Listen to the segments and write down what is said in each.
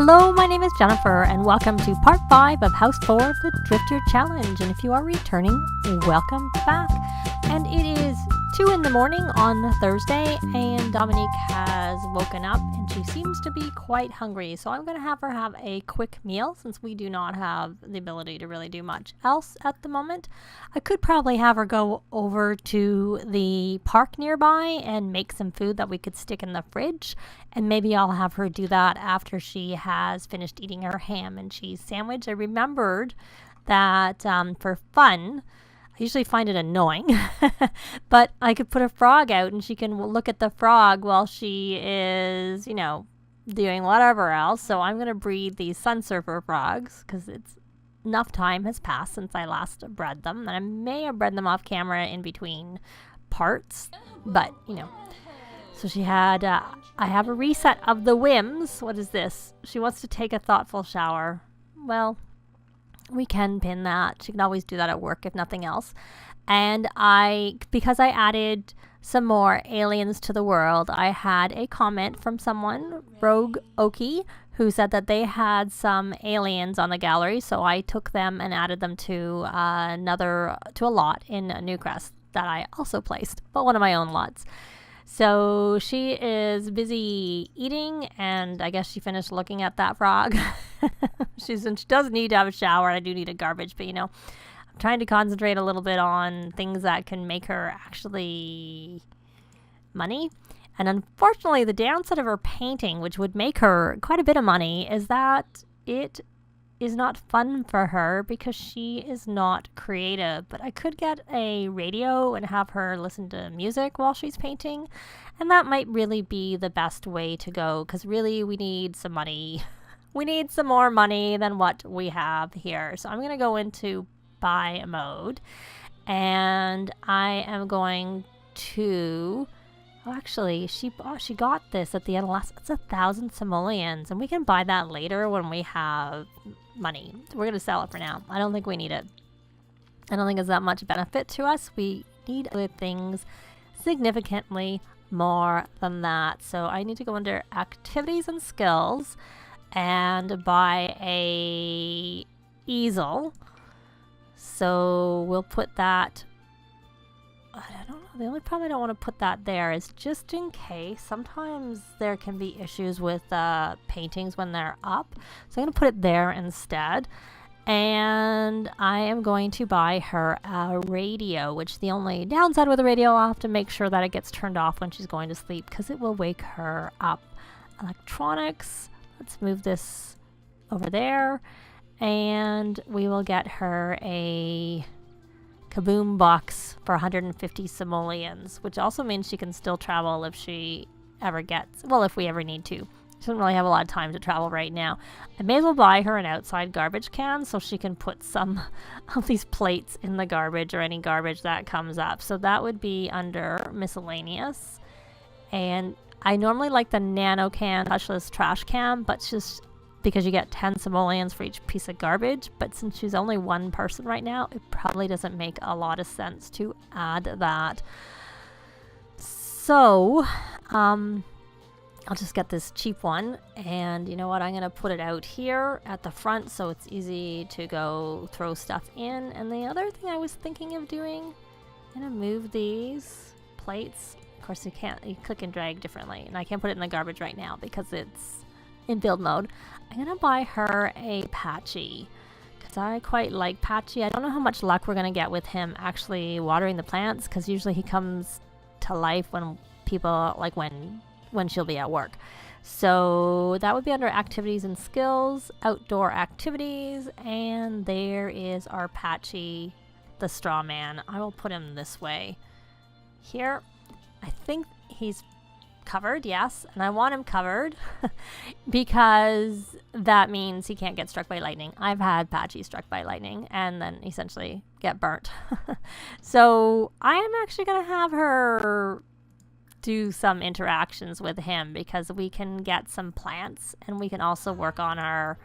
Hello, my name is Jennifer, and welcome to part 5 of House 4 of the Drifter Challenge. And if you are returning, welcome back. And it is 2 in the morning on Thursday, and Dominique has woken up, and she seems to be quite hungry. So I'm going to have her have a quick meal, since we do not have the ability to really do much else at the moment. I could probably have her go over to the park nearby and make some food that we could stick in the fridge. And maybe I'll have her do that after she has finished eating her ham and cheese sandwich. I remembered that for fun, I usually find it annoying, but I could put a frog out and she can look at the frog while she is, doing whatever else. So I'm going to breed these sun surfer frogs because it's enough time has passed since I last bred them. And I may have bred them off camera in between parts, but, So she had, I have a reset of the whims. What is this? She wants to take a thoughtful shower. Well, we can pin that. She can always do that at work if nothing else. And because I added some more aliens to the world, I had a comment from someone, Rogue Okie, who said that they had some aliens on the gallery. So I took them and added them to a lot in Newcrest that I also placed, but one of my own lots. So she is busy eating, and I guess she finished looking at that frog. She does need to have a shower. I do need a garbage, but I'm trying to concentrate a little bit on things that can make her actually money. And unfortunately, the downside of her painting, which would make her quite a bit of money, is that it is not fun for her because she is not creative. But I could get a radio and have her listen to music while she's painting, and that might really be the best way to go, because really we need some money. We need some more money than what we have here. So I'm going to go into buy mode, and I am going to actually, she got this at the end of it's 1,000 simoleons, and we can buy that later when we have money. So we're going to sell it for now. I don't think we need it. I don't think it's that much benefit to us. We need other things significantly more than that. So I need to go under activities and skills and buy a easel. So we'll put that, I don't know. The only problem I don't want to put that there is just in case. Sometimes there can be issues with paintings when they're up. So I'm going to put it there instead. And I am going to buy her a radio, which the only downside with the radio, I'll have to make sure that it gets turned off when she's going to sleep because it will wake her up. Electronics. Let's move this over there. And we will get her a Kaboom box for 150 simoleons, which also means she can still travel if she ever if we ever need to. She doesn't really have a lot of time to travel right now. I may as well buy her an outside garbage can so she can put some of these plates in the garbage or any garbage that comes up. So that would be under miscellaneous. And I normally like the nano can touchless trash can, but just because you get 10 simoleons for each piece of garbage, but since she's only one person right now, it probably doesn't make a lot of sense to add that. So, I'll just get this cheap one, and you know what, I'm going to put it out here at the front so it's easy to go throw stuff in. And the other thing I was thinking of doing, I'm going to move these plates. Of course, you click and drag differently, and I can't put it in the garbage right now because it's in build mode. I'm going to buy her a Patchy because I quite like Patchy. I don't know how much luck we're going to get with him actually watering the plants because usually he comes to life when people, like when she'll be at work. So that would be under activities and skills, outdoor activities, and there is our Patchy, the straw man. I will put him this way. Here, I think he's covered, yes, and I want him covered because that means he can't get struck by lightning. I've had Patchy struck by lightning and then essentially get burnt. So I am actually going to have her do some interactions with him because we can get some plants and we can also work on our...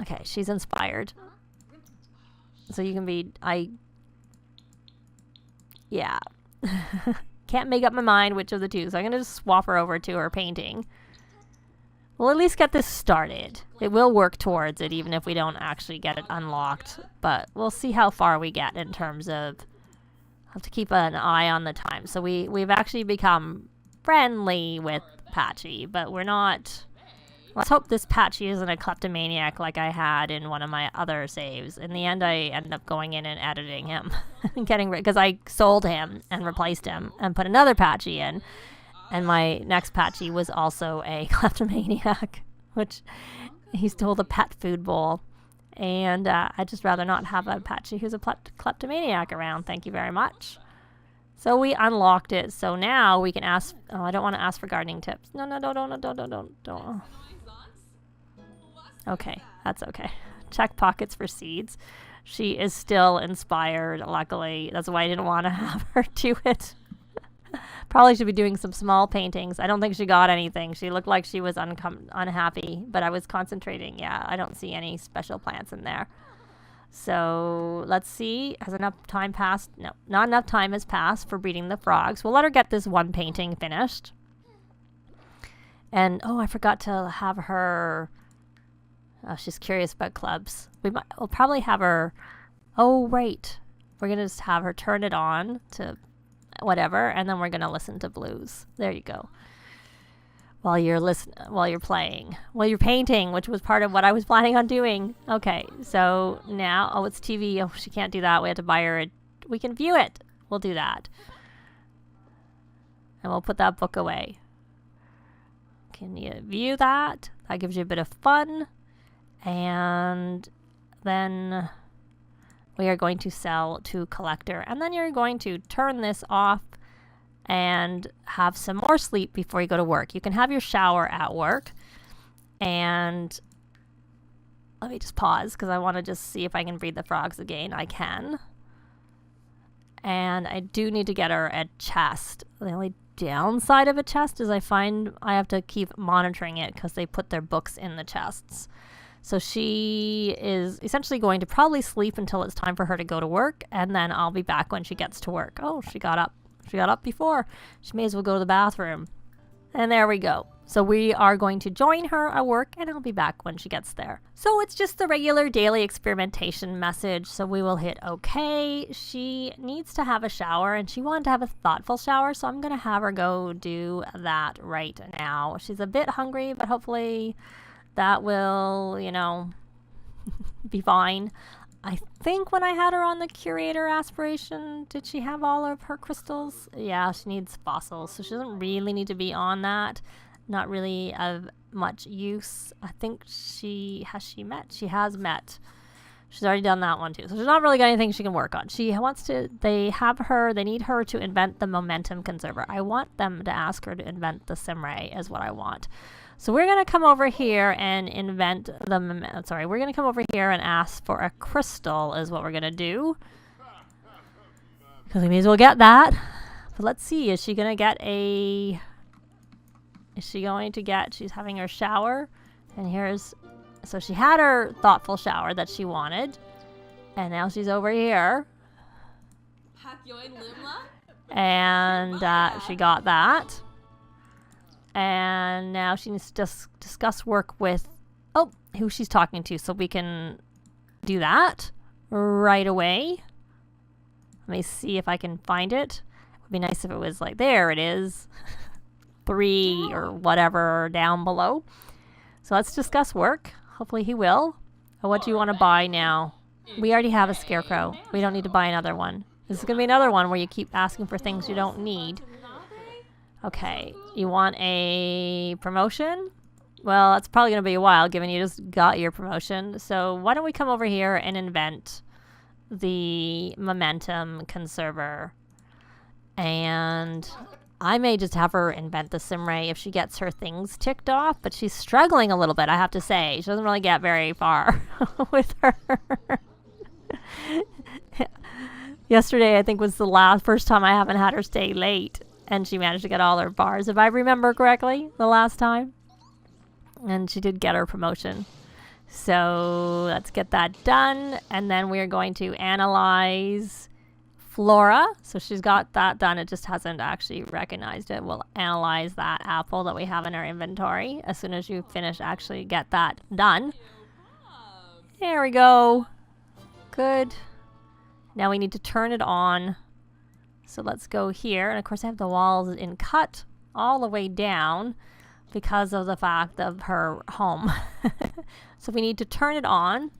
Okay, she's inspired. So you can be... Yeah. Yeah. Can't make up my mind which of the two, so I'm going to just swap her over to her painting. we'll at least get this started. It will work towards it, even if we don't actually get it unlocked. But we'll see how far we get in terms of... have to keep an eye on the time. So we've actually become friendly with Patchy, but we're not... Let's hope this Patchy isn't a kleptomaniac like I had in one of my other saves. In the end, I ended up going in and editing him. Getting rid... because I sold him and replaced him and put another Patchy in. And my next Patchy was also a kleptomaniac, which he stole the pet food bowl. And I'd just rather not have a Patchy who's a kleptomaniac around. Thank you very much. So we unlocked it. So now we can ask... Oh, I don't want to ask for gardening tips. No, don't. Okay, that's okay. Check pockets for seeds. She is still inspired, luckily. That's why I didn't want to have her do it. Probably should be doing some small paintings. I don't think she got anything. She looked like she was unhappy, but I was concentrating. Yeah, I don't see any special plants in there. So let's see. Has enough time passed? No, not enough time has passed for breeding the frogs. We'll let her get this one painting finished. And, oh, I forgot to have her... Oh, she's curious about clubs. We'll probably have her... Oh, right. We're going to just have her turn it on to... whatever, and then we're gonna listen to blues. There you go. While you're playing, while you're painting, which was part of what I was planning on doing. Okay, so now, oh, it's TV. Oh, she can't do that. We have to buy her. We can view it. We'll do that, and we'll put that book away. Can you view that? That gives you a bit of fun, and then. We are going to sell to collector, and then you're going to turn this off and have some more sleep before you go to work. You can have your shower at work, and let me just pause because I want to just see if I can breed the frogs again. I can, and I do need to get her a chest. The only downside of a chest is I find I have to keep monitoring it because they put their books in the chests. So she is essentially going to probably sleep until it's time for her to go to work, and then I'll be back when she gets to work. Oh, she got up. She got up before. She may as well go to the bathroom. And there we go. So we are going to join her at work, and I'll be back when she gets there. So it's just the regular daily experimentation message. So we will hit OK. She needs to have a shower, and she wanted to have a thoughtful shower, so I'm going to have her go do that right now. She's a bit hungry, but hopefully... that will, you know, be fine. I think when I had her on the curator aspiration, did she have all of her crystals? Yeah, she needs fossils, so she doesn't really need to be on that. Not really of much use. I think she met? She has met. She's already done that one too. So she's not really got anything she can work on. She wants to, they need her to invent the momentum conserver. I want them to ask her to invent the Simray is what I want. So we're going to come over here and invent the, we're going to come over here and ask for a crystal is what we're going to do. Because we may as well get that. But let's see, is she going to get she's having her shower. And so she had her thoughtful shower that she wanted. And now she's over here. And she got that. And now she needs to discuss work with, who she's talking to, so we can do that right away. Let me see if I can find it. It would be nice if it was like, there it is. 3 or whatever down below. So let's discuss work. Hopefully he will. Oh, what do you want to buy now? We already have a scarecrow. We don't need to buy another one. This is going to be another one where you keep asking for things you don't need. Okay, you want a promotion? Well, that's probably going to be a while, given you just got your promotion. So why don't we come over here and invent the momentum conserver. And I may just have her invent the Simray if she gets her things ticked off, but she's struggling a little bit, I have to say. She doesn't really get very far with her. Yesterday, I think, was the first time I haven't had her stay late. And she managed to get all her bars, if I remember correctly, the last time. And she did get her promotion. So let's get that done. And then we are going to analyze flora. So she's got that done. It just hasn't actually recognized it. We'll analyze that apple that we have in our inventory as soon as you finish actually get that done. There we go. Good. Now we need to turn it on. So let's go here. And of course I have the walls in cut all the way down because of the fact of her home. So we need to turn it on.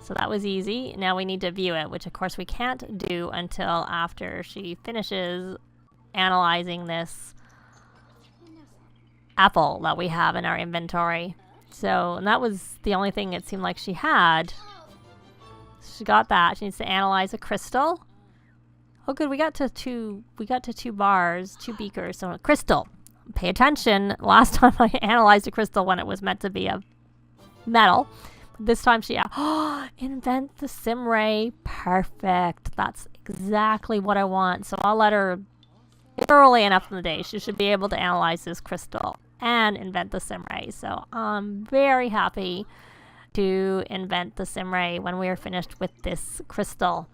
So that was easy. Now we need to view it, which of course we can't do until after she finishes analyzing this apple that we have in our inventory. So, and that was the only thing it seemed like she had. She got that. She needs to analyze a crystal. Oh good, we got to two bars, 2 beakers. So a crystal. Pay attention. Last time I analyzed a crystal when it was meant to be a metal. This time she invent the sim ray. Perfect. That's exactly what I want. So I'll let her early enough in the day. She should be able to analyze this crystal and invent the sim ray. So I'm very happy to invent the sim ray when we are finished with this crystal.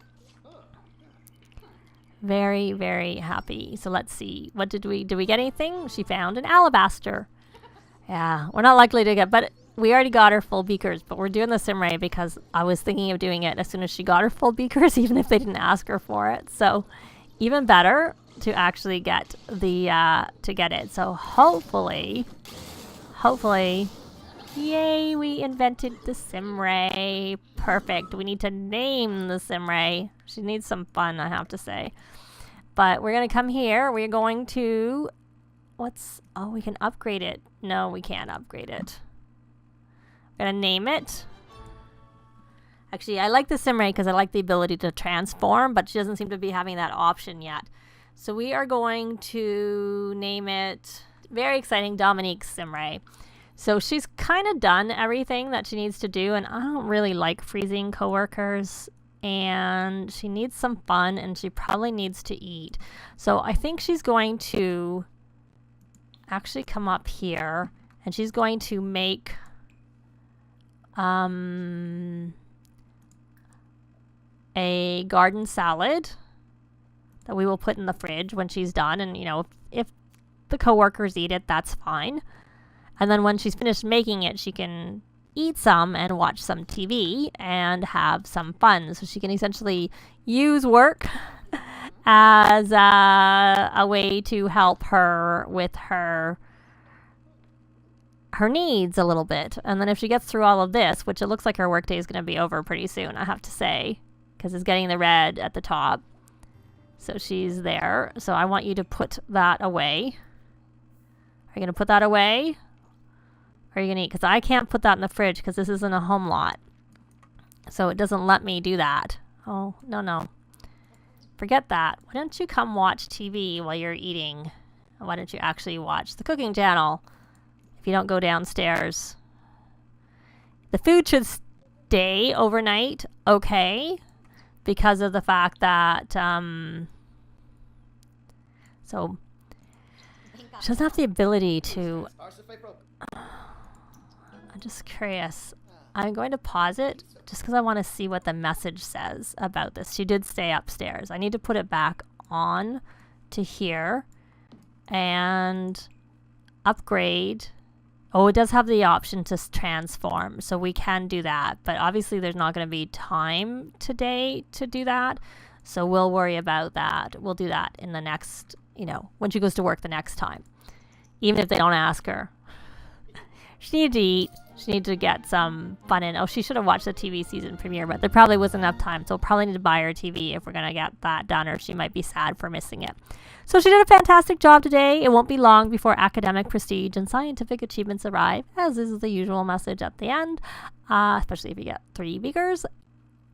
Very, very happy. So let's see. What did we get anything? She found an alabaster. Yeah, we're not likely to get, but we already got her full beakers, but we're doing the sim ray because I was thinking of doing it as soon as she got her full beakers, even if they didn't ask her for it. So even better to actually get the, to get it. So hopefully, yay, we invented the sim ray. Perfect. We need to name the sim ray. She needs some fun, I have to say. But we're going to come here. We're going to, oh, we can upgrade it. No, we can't upgrade it. We're going to name it. Actually, I like the sim ray because I like the ability to transform, but she doesn't seem to be having that option yet. So we are going to name it, very exciting, Dominique sim ray. So she's kind of done everything that she needs to do, and I don't really like freezing coworkers, and she needs some fun, and she probably needs to eat. So I think she's going to actually come up here, and she's going to make a garden salad that we will put in the fridge when she's done, and you know, if the coworkers eat it, that's fine. And then when she's finished making it, she can eat some and watch some TV and have some fun. So she can essentially use work as a way to help her with her needs a little bit. And then if she gets through all of this, which it looks like her workday is going to be over pretty soon, I have to say, because it's getting the red at the top. So she's there. So I want you to put that away. Are you going to put that away? Or are you going to eat? Because I can't put that in the fridge because this isn't a home lot. So it doesn't let me do that. Oh, no. Forget that. Why don't you come watch TV while you're eating? Why don't you actually watch the cooking channel if you don't go downstairs? The food should stay overnight, okay, because of the fact that, so she doesn't have the ability to, I'm just curious. I'm going to pause it just because I want to see what the message says about this. She did stay upstairs. I need to put it back on to here and upgrade. Oh, it does have the option to transform, so we can do that. But obviously there's not going to be time today to do that, so we'll worry about that. We'll do that in the next, you know, when she goes to work the next time, even if they don't ask her. She needed to eat. She needed to get some fun in. Oh, she should have watched the TV season premiere, but there probably wasn't enough time, so we'll probably need to buy her a TV if we're going to get that done, or she might be sad for missing it. So she did a fantastic job today. It won't be long before academic prestige and scientific achievements arrive, as is the usual message at the end, especially if you get 3 beakers.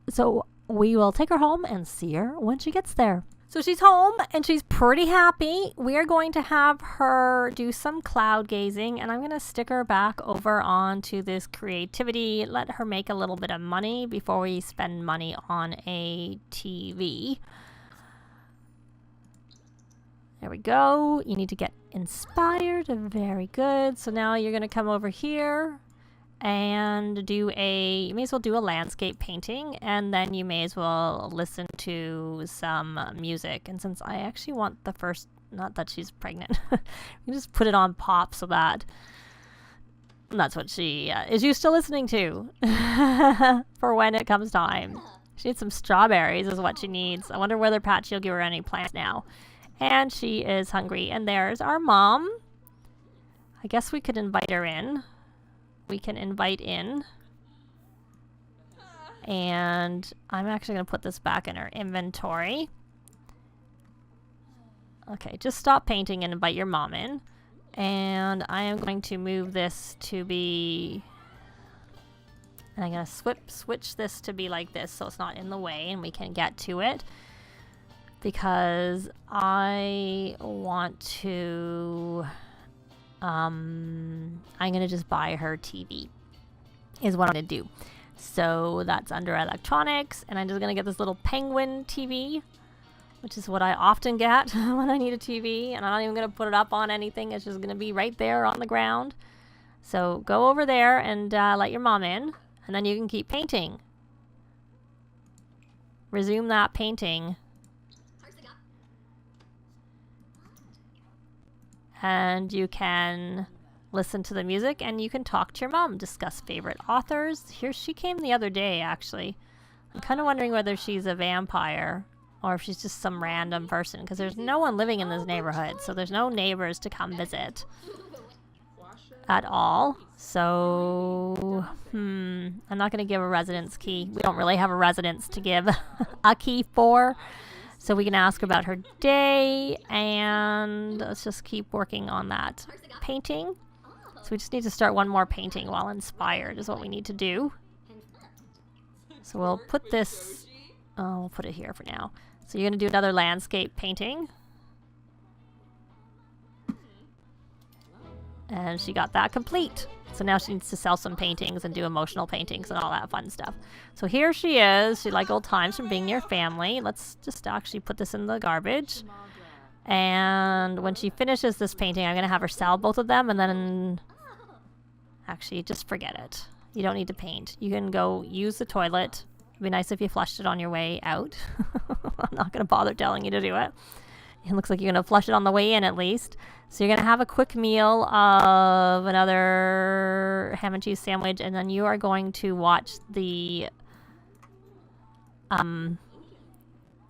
So we will take her home and see her when she gets there. So she's home and she's pretty happy. We are going to have her do some cloud gazing, and I'm going to stick her back over onto this creativity, let her make a little bit of money before we spend money on a TV. There we go. You need to get inspired. Very good. So now you're going to come over here and you may as well do a landscape painting, and then you may as well listen to some music. And since I actually want the first, not that she's pregnant, we just put it on pop so that that's what she is used to listening to for when it comes time. She needs some strawberries is what she needs. I wonder whether Patchy will give her any plants now. And she is hungry. And there's our mom. I guess we could invite her in. We can invite in. And I'm actually going to put this back in her inventory. Okay, just stop painting and invite your mom in. And I am going to move this to be... And I'm going to switch this to be like this so it's not in the way and we can get to it. Because I want to... I'm going to just buy her TV. Is what I'm going to do. So that's under electronics. And I'm just going to get this little penguin TV. Which is what I often get when I need a TV. And I'm not even going to put it up on anything. It's just going to be right there on the ground. So go over there and let your mom in. And then you can keep painting. Resume that painting. And you can listen to the music. And you can talk to your mom. Discuss favorite authors. Here, she came the other day, actually. I'm kind of wondering whether she's a vampire. Or if she's just some random person. Because there's no one living in this neighborhood. So there's no neighbors to come visit. At all. So, I'm not going to give a residence key. We don't really have a residence to give a key for. So we can ask about her day. And let's just keep working on that painting. So we just need to start one more painting while inspired is what we need to do. So we'll put this... Oh, we'll put it here for now. So you're going to do another landscape painting. And she got that complete. So now she needs to sell some paintings and do emotional paintings and all that fun stuff. So here she is. She like old times from being near family. Let's just actually put this in the garbage. And when she finishes this painting, I'm going to have her sell both of them. And then... Actually, just forget it. You don't need to paint. You can go use the toilet. It'd be nice if you flushed it on your way out. I'm not going to bother telling you to do it. It looks like you're going to flush it on the way in at least. So you're going to have a quick meal of another ham and cheese sandwich. And then you are going to watch the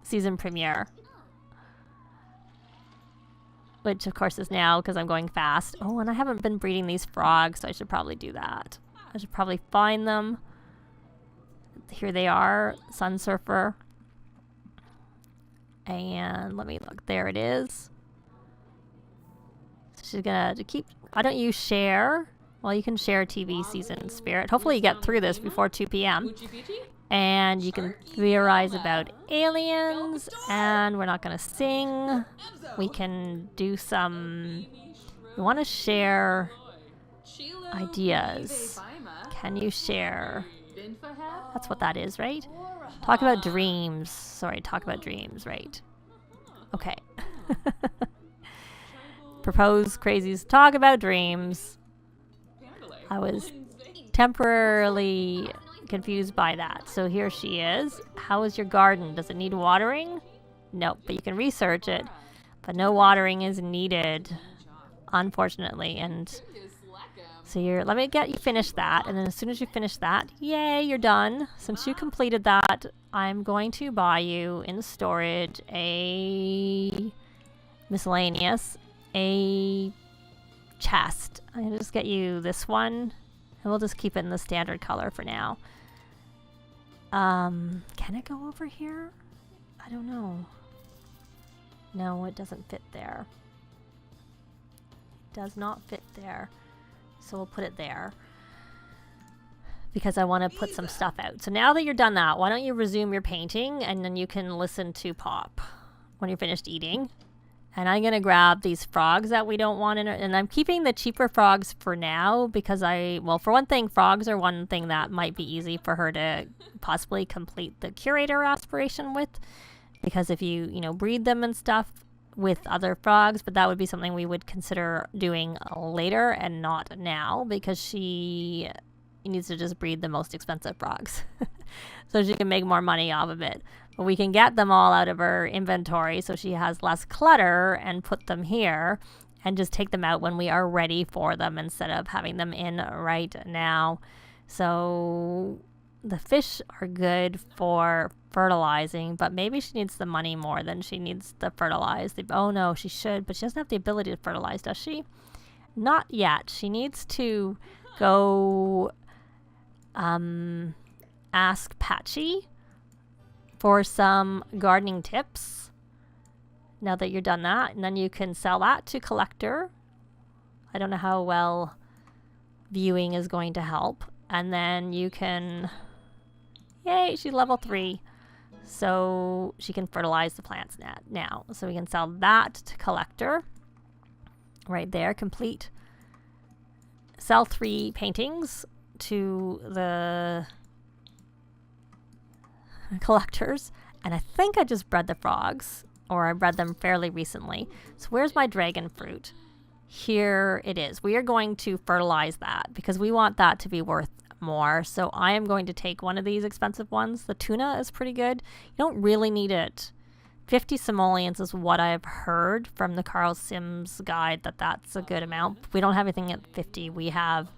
season premiere. Which of course is now because I'm going fast. Oh, and I haven't been breeding these frogs. So I should probably do that. I should probably find them. Here they are, Sun Surfer. And let me look. There it is. So she's gonna keep. Why don't you share? Well, you can share TV season Spirit. Hopefully you get through this before 2 p.m. And you can theorize about aliens. And we're not gonna sing. We can do some. We want to share ideas. Can you share? That's what that is, right? Talk about dreams. Sorry, talk about dreams, right? Okay. Propose crazies. Talk about dreams. I was temporarily confused by that. So here she is. How is your garden? Does it need watering? Nope, but you can research it. But no watering is needed, unfortunately. And so let me get you finish that, and then as soon as you finish that, yay, you're done. Since you completed that, I'm going to buy you in storage a miscellaneous, a chest. I'm going to just get you this one, and we'll just keep it in the standard color for now. Can it go over here? I don't know. No, it doesn't fit there. It does not fit there. So we'll put it there because I want to put some stuff out. So now that you're done that, why don't you resume your painting and then you can listen to Pop when you're finished eating. And I'm going to grab these frogs that we don't want in it. And I'm keeping the cheaper frogs for now because well, for one thing, frogs are one thing that might be easy for her to possibly complete the curator aspiration with. Because if you breed them and stuff, with other frogs, but that would be something we would consider doing later and not now because she needs to just breed the most expensive frogs so she can make more money off of it. But we can get them all out of her inventory so she has less clutter and put them here and just take them out when we are ready for them instead of having them in right now. So the fish are good for fertilizing, but maybe she needs the money more than she needs the fertilize. Oh no, she should, but she doesn't have the ability to fertilize, does she? Not yet. She needs to go ask Patchy for some gardening tips now that you're done that, and then you can sell that to collector. I don't know how well viewing is going to help. And then you can, yay, she's level 3. So she can fertilize the plants now. So we can sell that to collector. Right there, complete. Sell 3 paintings to the collectors. And I think I just bred the frogs, or I bred them fairly recently. So where's my dragon fruit? Here it is. We are going to fertilize that because we want that to be worth more. So I am going to take one of these expensive ones. The tuna is pretty good. You don't really need it. 50 simoleons is what I've heard from the Carl Sims guide, that's a good amount. We don't have anything at 50. We have,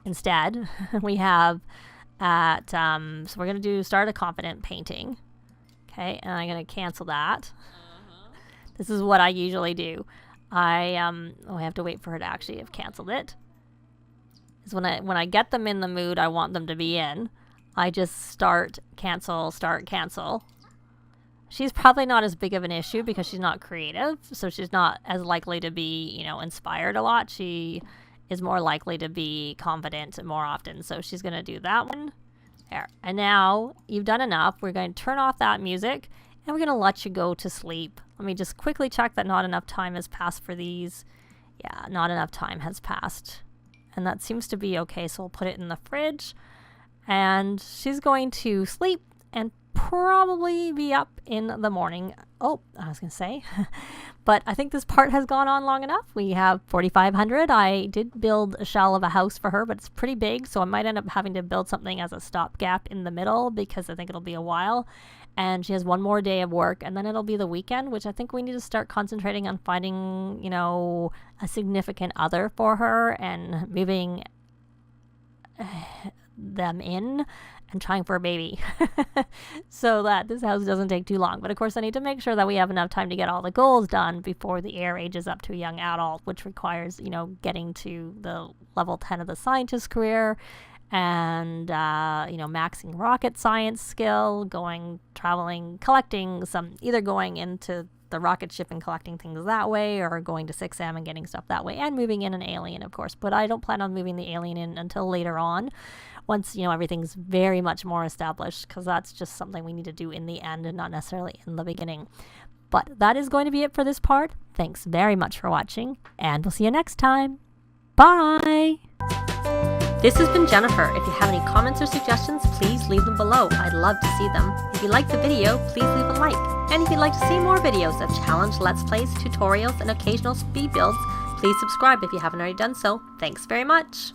instead, we have at, so we're going to start a confident painting. Okay, and I'm going to cancel that. This is what I usually do. I have to wait for her to actually have canceled it. Is when I get them in the mood I want them to be in, I just start, cancel. She's probably not as big of an issue because she's not creative, so she's not as likely to be, inspired a lot. She is more likely to be confident more often, so she's going to do that one. There. And now you've done enough. We're going to turn off that music, and we're going to let you go to sleep. Let me just quickly check that not enough time has passed for these. Yeah, not enough time has passed. And that seems to be okay, so we'll put it in the fridge. And she's going to sleep and probably be up in the morning. Oh, I was going to say. But I think this part has gone on long enough. We have 4,500. I did build a shell of a house for her, but it's pretty big, so I might end up having to build something as a stopgap in the middle because I think it'll be a while. And she has one more day of work, and then it'll be the weekend, which I think we need to start concentrating on finding, a significant other for her and moving them in and trying for a baby so that this house doesn't take too long. But of course I need to make sure that we have enough time to get all the goals done before the heir ages up to a young adult, which requires, getting to the level 10 of the scientist career and, maxing rocket science skill, traveling, collecting either going into the rocket ship and collecting things that way, or going to Sixam and getting stuff that way, and moving in an alien, of course. But I don't plan on moving the alien in until later on, once, everything's very much more established, because that's just something we need to do in the end and not necessarily in the beginning. But that is going to be it for this part. Thanks very much for watching, and we'll see you next time. Bye! This has been Jennifer. If you have any comments or suggestions, please leave them below. I'd love to see them. If you liked the video, please leave a like. And if you'd like to see more videos of challenge, let's plays, tutorials, and occasional speed builds, please subscribe if you haven't already done so. Thanks very much.